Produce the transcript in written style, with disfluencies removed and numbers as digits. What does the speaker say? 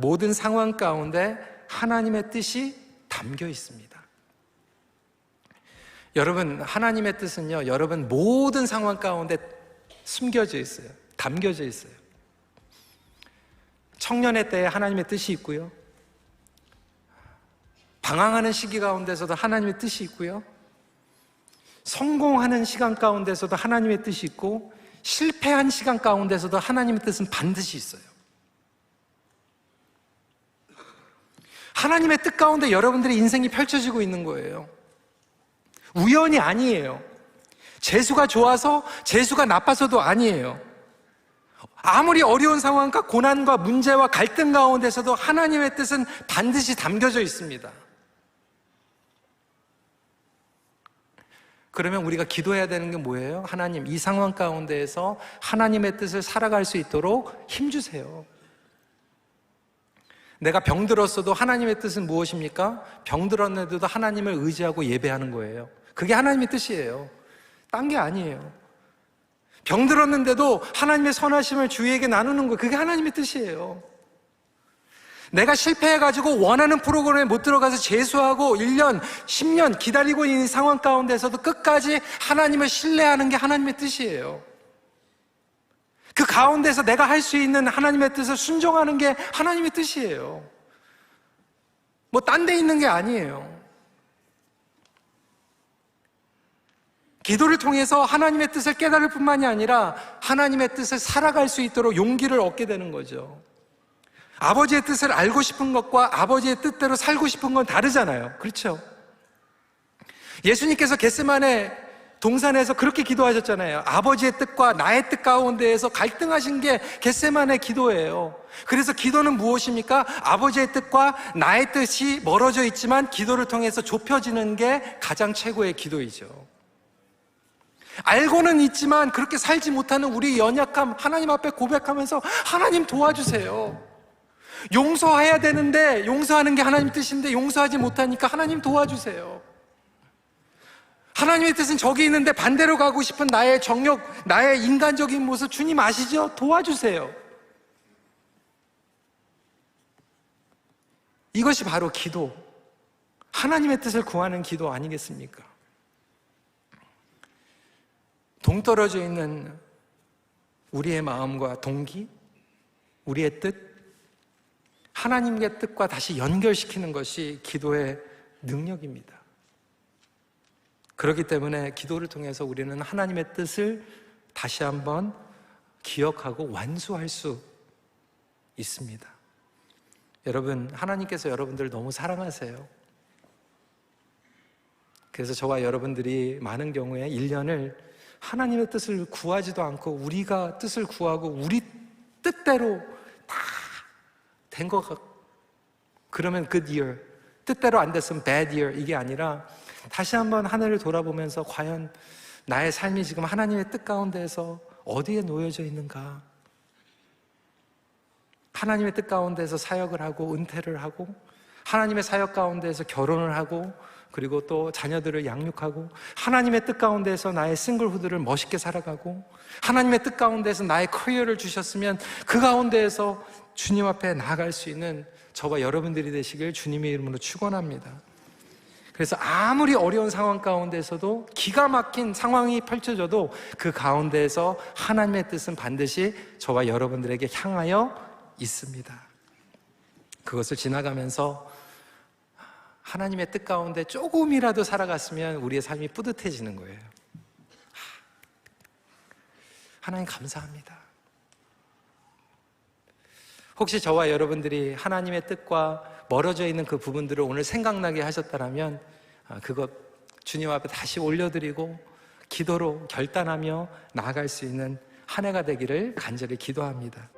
모든 상황 가운데 하나님의 뜻이 담겨 있습니다. 여러분, 하나님의 뜻은요, 여러분 모든 상황 가운데 숨겨져 있어요. 담겨져 있어요. 청년의 때에 하나님의 뜻이 있고요, 방황하는 시기 가운데서도 하나님의 뜻이 있고요, 성공하는 시간 가운데서도 하나님의 뜻이 있고, 실패한 시간 가운데서도 하나님의 뜻은 반드시 있어요. 하나님의 뜻 가운데 여러분들의 인생이 펼쳐지고 있는 거예요. 우연이 아니에요. 재수가 좋아서, 재수가 나빠서도 아니에요. 아무리 어려운 상황과 고난과 문제와 갈등 가운데서도 하나님의 뜻은 반드시 담겨져 있습니다. 그러면 우리가 기도해야 되는 게 뭐예요? 하나님, 이 상황 가운데에서 하나님의 뜻을 살아갈 수 있도록 힘주세요. 내가 병들었어도 하나님의 뜻은 무엇입니까? 병들었는데도 하나님을 의지하고 예배하는 거예요. 그게 하나님의 뜻이에요. 딴 게 아니에요. 병들었는데도 하나님의 선하심을 주위에게 나누는 거, 그게 하나님의 뜻이에요. 내가 실패해가지고 원하는 프로그램에 못 들어가서 재수하고 1년, 10년 기다리고 있는 상황 가운데서도 끝까지 하나님을 신뢰하는 게 하나님의 뜻이에요. 그 가운데서 내가 할 수 있는 하나님의 뜻을 순종하는 게 하나님의 뜻이에요. 뭐 딴 데 있는 게 아니에요. 기도를 통해서 하나님의 뜻을 깨달을 뿐만이 아니라 하나님의 뜻을 살아갈 수 있도록 용기를 얻게 되는 거죠. 아버지의 뜻을 알고 싶은 것과 아버지의 뜻대로 살고 싶은 건 다르잖아요. 그렇죠? 예수님께서 겟세마네 동산에서 그렇게 기도하셨잖아요. 아버지의 뜻과 나의 뜻 가운데에서 갈등하신 게 겟세마네 기도예요. 그래서 기도는 무엇입니까? 아버지의 뜻과 나의 뜻이 멀어져 있지만 기도를 통해서 좁혀지는 게 가장 최고의 기도이죠. 알고는 있지만 그렇게 살지 못하는 우리 연약함 하나님 앞에 고백하면서 하나님 도와주세요. 용서해야 되는데 용서하는 게 하나님 뜻인데 용서하지 못하니까 하나님 도와주세요. 하나님의 뜻은 저기 있는데 반대로 가고 싶은 나의 정욕, 나의 인간적인 모습 주님 아시죠? 도와주세요. 이것이 바로 기도, 하나님의 뜻을 구하는 기도 아니겠습니까? 동떨어져 있는 우리의 마음과 동기, 우리의 뜻, 하나님의 뜻과 다시 연결시키는 것이 기도의 능력입니다. 그렇기 때문에 기도를 통해서 우리는 하나님의 뜻을 다시 한번 기억하고 완수할 수 있습니다. 여러분, 하나님께서 여러분들을 너무 사랑하세요. 그래서 저와 여러분들이 많은 경우에 1년을 하나님의 뜻을 구하지도 않고 우리가 뜻을 구하고 우리 뜻대로 다 된 것 같고, 그러면 good year, 뜻대로 안 됐으면 bad year, 이게 아니라 다시 한번 하늘을 돌아보면서 과연 나의 삶이 지금 하나님의 뜻 가운데에서 어디에 놓여져 있는가? 하나님의 뜻 가운데에서 사역을 하고 은퇴를 하고 하나님의 사역 가운데에서 결혼을 하고 그리고 또 자녀들을 양육하고 하나님의 뜻 가운데에서 나의 싱글후드를 멋있게 살아가고 하나님의 뜻 가운데에서 나의 커리어를 주셨으면 그 가운데에서 주님 앞에 나아갈 수 있는 저와 여러분들이 되시길 주님의 이름으로 축원합니다. 그래서 아무리 어려운 상황 가운데서도 기가 막힌 상황이 펼쳐져도 그 가운데에서 하나님의 뜻은 반드시 저와 여러분들에게 향하여 있습니다. 그것을 지나가면서 하나님의 뜻 가운데 조금이라도 살아갔으면 우리의 삶이 뿌듯해지는 거예요. 하나님 감사합니다. 혹시 저와 여러분들이 하나님의 뜻과 멀어져 있는 그 부분들을 오늘 생각나게 하셨다면 그것 주님 앞에 다시 올려드리고 기도로 결단하며 나아갈 수 있는 한 해가 되기를 간절히 기도합니다.